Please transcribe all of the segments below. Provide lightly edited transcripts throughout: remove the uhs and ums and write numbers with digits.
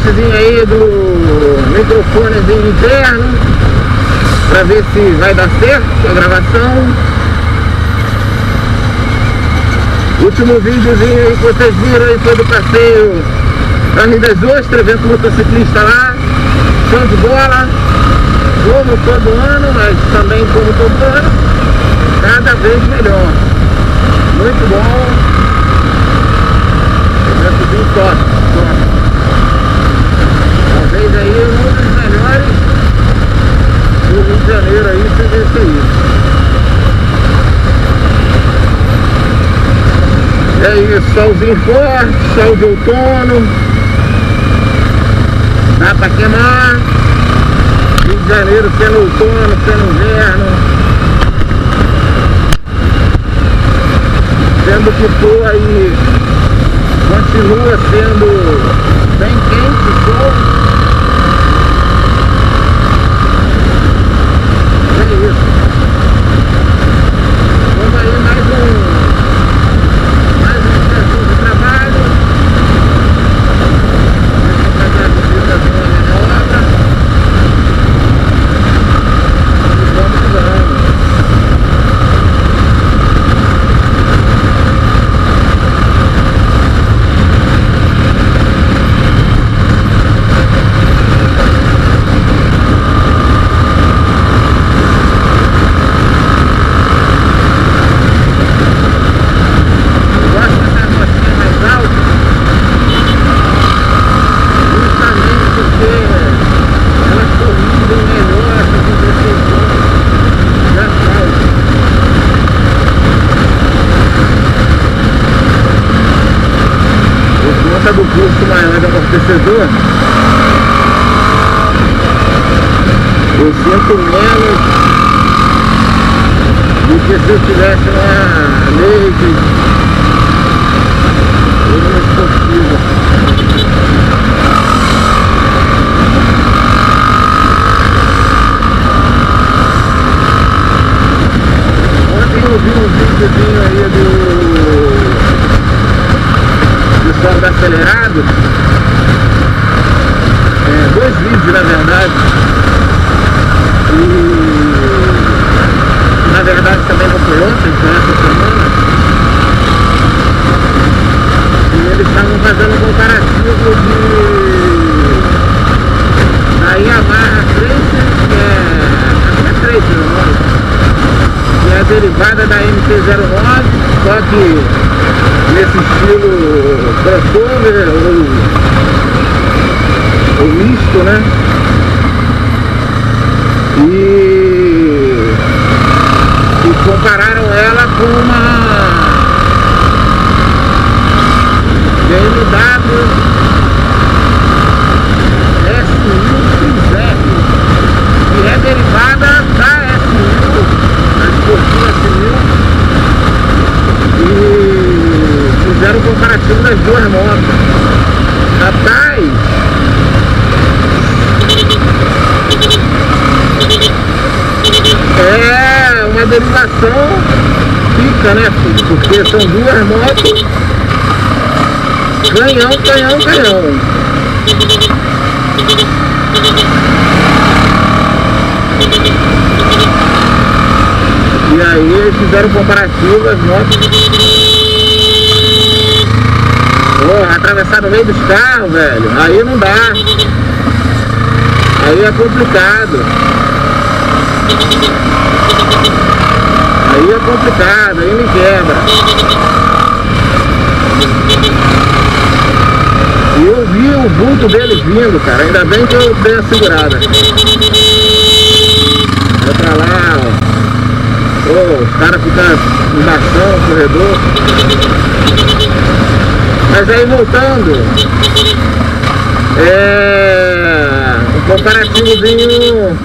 testezinho aí do microfonezinho interno, pra ver se vai dar certo a gravação. Último videozinho aí que vocês viram aí foi do passeio da Rio das Ostras, evento motociclista lá, show de bola, como todo ano, mas também como todo ano, cada vez melhor, muito bom, eventozinho top, talvez aí um dos melhores do Rio de Janeiro aí, seja esse aí. É isso, solzinho forte, sol de outono, dá pra queimar. Rio de Janeiro sendo outono, sendo inverno, sendo que for aí, continua sendo bem quente o sol. É isso. Vamos aí mais um sessão de trabalho. Deixa eu fazer a visitação da minha obra. E vamos que vamos. Do curso maior de amortecedor, eu sinto menos do que se eu tivesse uma Lady ou uma esportiva. Ontem eu vi um videozinho aí do som da acelerado, dois vídeos na verdade, e na verdade também não foi ontem, foi essa semana, e eles estavam fazendo um comparativo da Yamaha Tracer, que é Tracer o nome, que é a derivada da MT-09, só que nesse estilo crossover ou misto, né? E compararam ela com uma BMW S1000XR, que é derivada da S1000, a esportiva S1000, e fizeram um comparativo das duas motos. Rapaz, é uma derivação pica, né, filho? Porque são duas motos canhão, canhão, canhão. E aí eles fizeram comparativo as motos. Porra, atravessar no meio dos carros, velho, aí não dá. Aí é complicado. Aí é complicado, aí me quebra. E eu vi o vulto deles vindo, cara, ainda bem que eu dei a segurada. Vai pra lá, ó. Oh, os caras ficam embaixo no corredor. Mas aí voltando, um comparativozinho.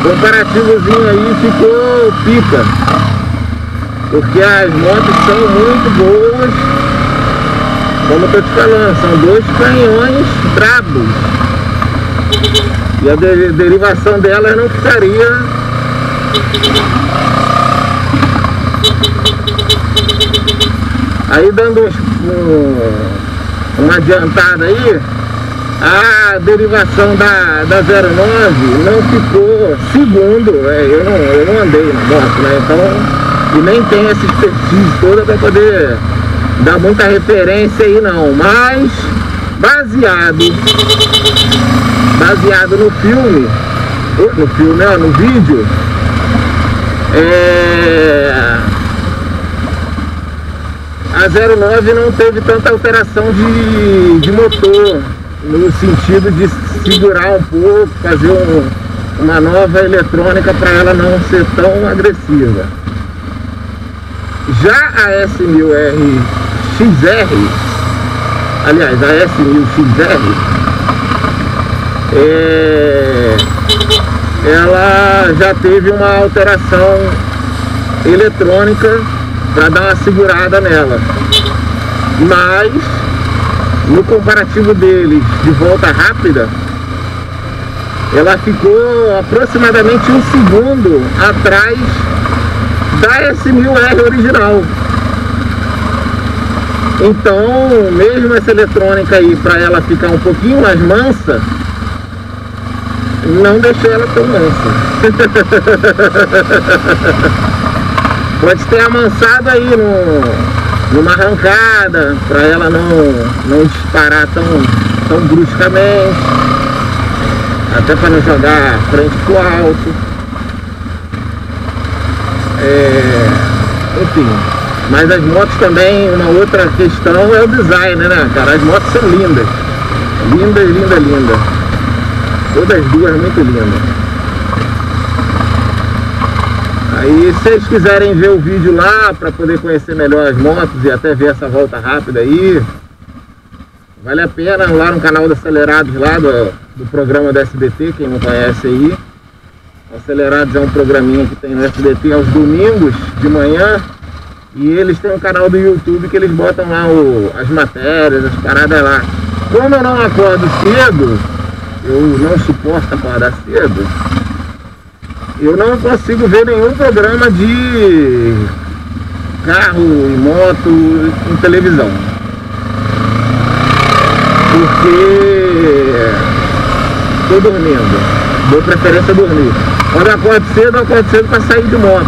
Comparativozinho aí ficou pica, porque as motos são muito boas, como eu tô te falando, são dois canhões brabos. E a derivação delas não ficaria Aí dando uma adiantada aí, a derivação da 09 não ficou, segundo, eu não andei na moto, né? Então, e nem tenho essa expertise toda para poder dar muita referência aí não, mas baseado no filme, ó, no vídeo, a 09 não teve tanta alteração de motor, no sentido de segurar um pouco, fazer uma nova eletrônica para ela não ser tão agressiva. Já a S1000 XR, aliás, a S1000 XR, ela já teve uma alteração eletrônica para dar uma segurada nela, mas no comparativo deles de volta rápida, ela ficou aproximadamente 1 segundo atrás da S1000R original. Então, mesmo essa eletrônica aí, para ela ficar um pouquinho mais mansa, não deixou ela tão mansa. Pode ter amansado aí numa arrancada, para ela não disparar tão bruscamente, até para não jogar a frente pro alto. Enfim, mas as motos também, uma outra questão é o design, né, cara? As motos são lindas, lindas, todas duas muito lindas. Aí, se vocês quiserem ver o vídeo lá, para poder conhecer melhor as motos e até ver essa volta rápida aí, vale a pena lá no canal do Acelerados, lá do programa do SBT, quem não conhece aí. O Acelerados é um programinha que tem no SBT aos domingos de manhã, e eles têm um canal do YouTube que eles botam lá as matérias, as paradas lá. Como eu não acordo cedo, eu não suporto acordar cedo, eu não consigo ver nenhum programa de carro e moto em televisão, porque estou dormindo, dou preferência a dormir. Quando eu acordo cedo para sair de moto.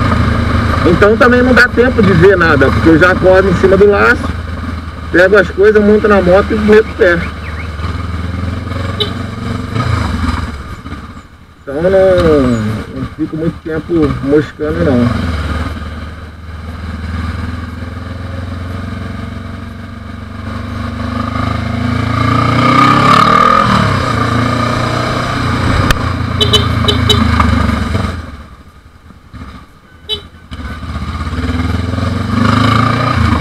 Então também não dá tempo de ver nada, porque eu já acordo em cima do laço, pego as coisas, monto na moto e meto o pé. Então não fico muito tempo moscando não.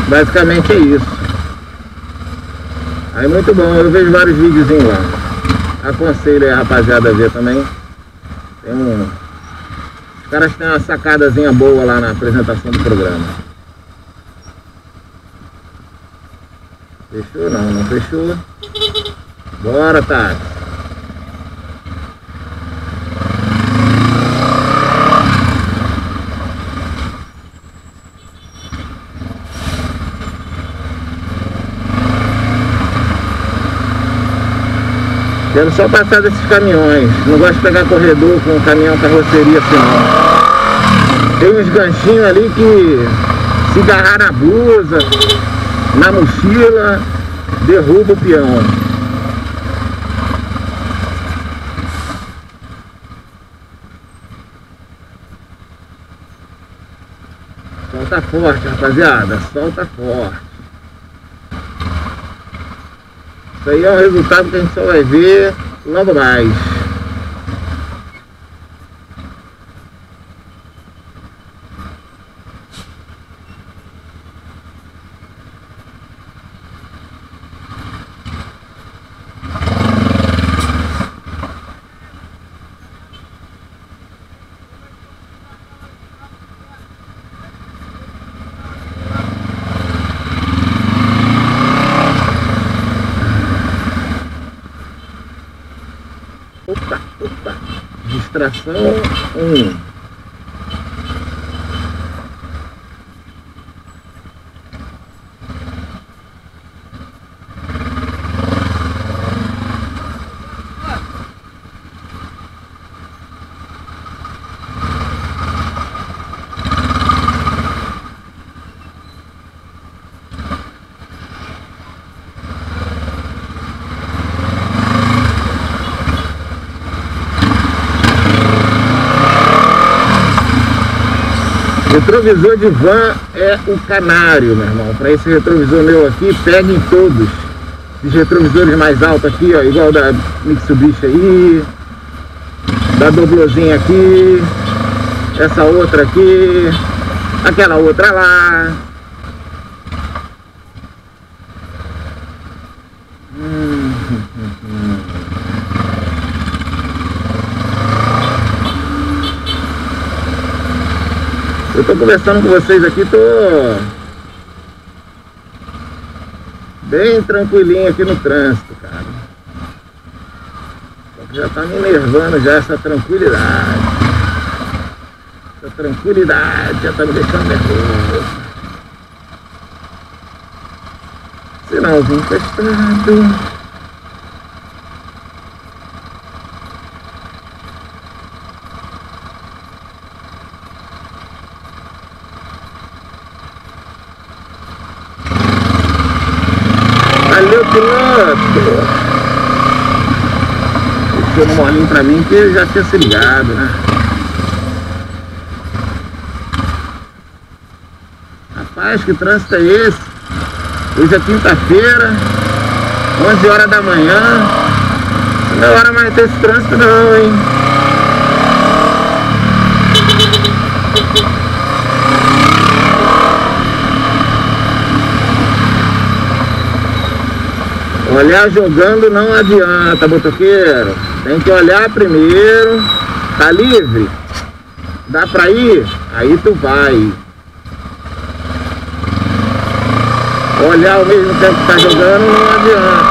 Basicamente é isso. Aí muito bom, eu vejo vários videozinhos lá. Aconselho aí a rapaziada a ver também. Os caras têm uma sacadazinha boa lá na apresentação do programa. Fechou? Não fechou. Bora, Tati. Quero só passar desses caminhões. Não gosto de pegar corredor com caminhão carroceria assim não. Tem uns ganchinhos ali que se agarrar na blusa, na mochila, derruba o peão. Solta forte, rapaziada. Solta forte. Isso aí é um resultado que a gente só vai ver logo mais. Opa, distração 1. Retrovisor de van é o canário, meu irmão. Para esse retrovisor meu aqui, pega em todos. Os retrovisores mais altos aqui, ó, igual da Mitsubishi aí, da Doblozinha aqui, essa outra aqui, aquela outra lá. Eu tô conversando com vocês aqui, tô bem tranquilinho aqui no trânsito, cara. Só que já tá me enervando já essa tranquilidade. Essa tranquilidade já tá me deixando nervoso. Sinalzinho encostado. Valeu, piloto! Deixou no molinho pra mim que ele já tinha se ligado, né? Rapaz, que trânsito é esse? Hoje é quinta-feira, 11 horas da manhã. Não é hora mais ter esse trânsito não, hein? Olhar jogando não adianta, motoqueiro. Tem que olhar primeiro. Tá livre? Dá pra ir? Aí tu vai. Olhar ao mesmo tempo que tá jogando não adianta.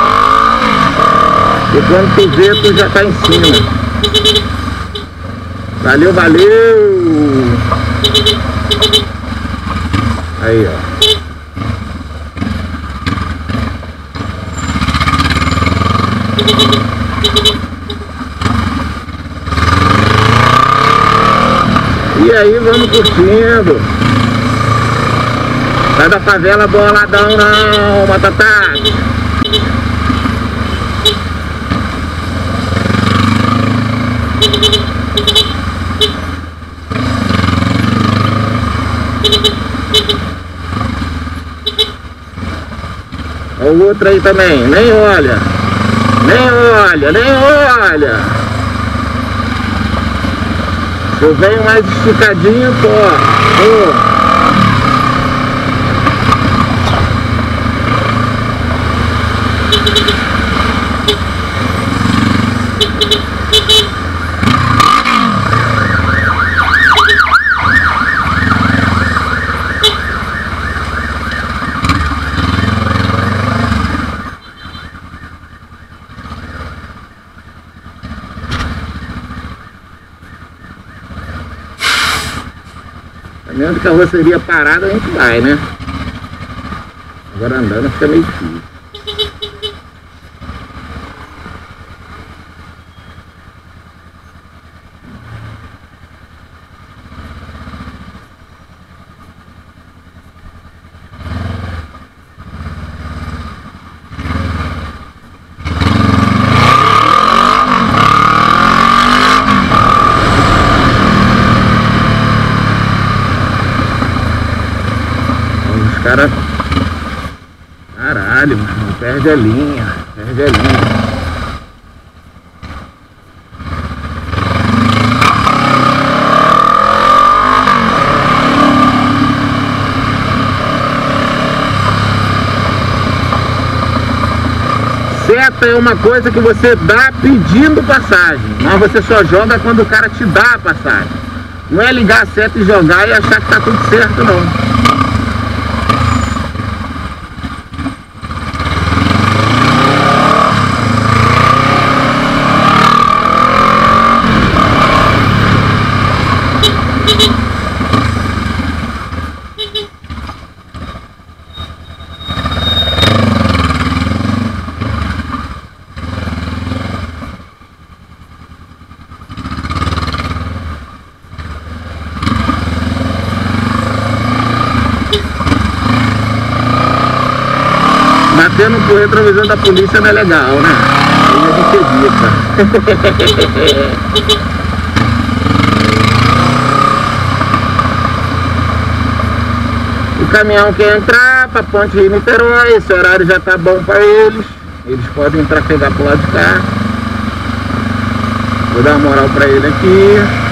E quando tu vê, tu já tá em cima. Valeu, valeu! Aí, ó. E aí vamos curtindo. Sai da favela boladão não, Matatá. Olha o outro aí também, nem olha. Nem olha, nem olha. Se eu venho mais esticadinho, tô. Mesmo de carroceria parada a gente vai, né? Agora andando fica meio difícil. Cara, caralho, mano, perde a linha, perde a linha. Seta é uma coisa que você dá pedindo passagem, mas você só joga quando o cara te dá a passagem. Não é ligar a seta e jogar e achar que tá tudo certo, não. Batendo pro retrovisor da polícia não é legal, né? Aí a gente evita. caminhão quer entrar pra Ponte Rio-Niterói, esse horário já tá bom pra eles. Eles podem trafegar pro lado de cá. Vou dar uma moral pra ele aqui.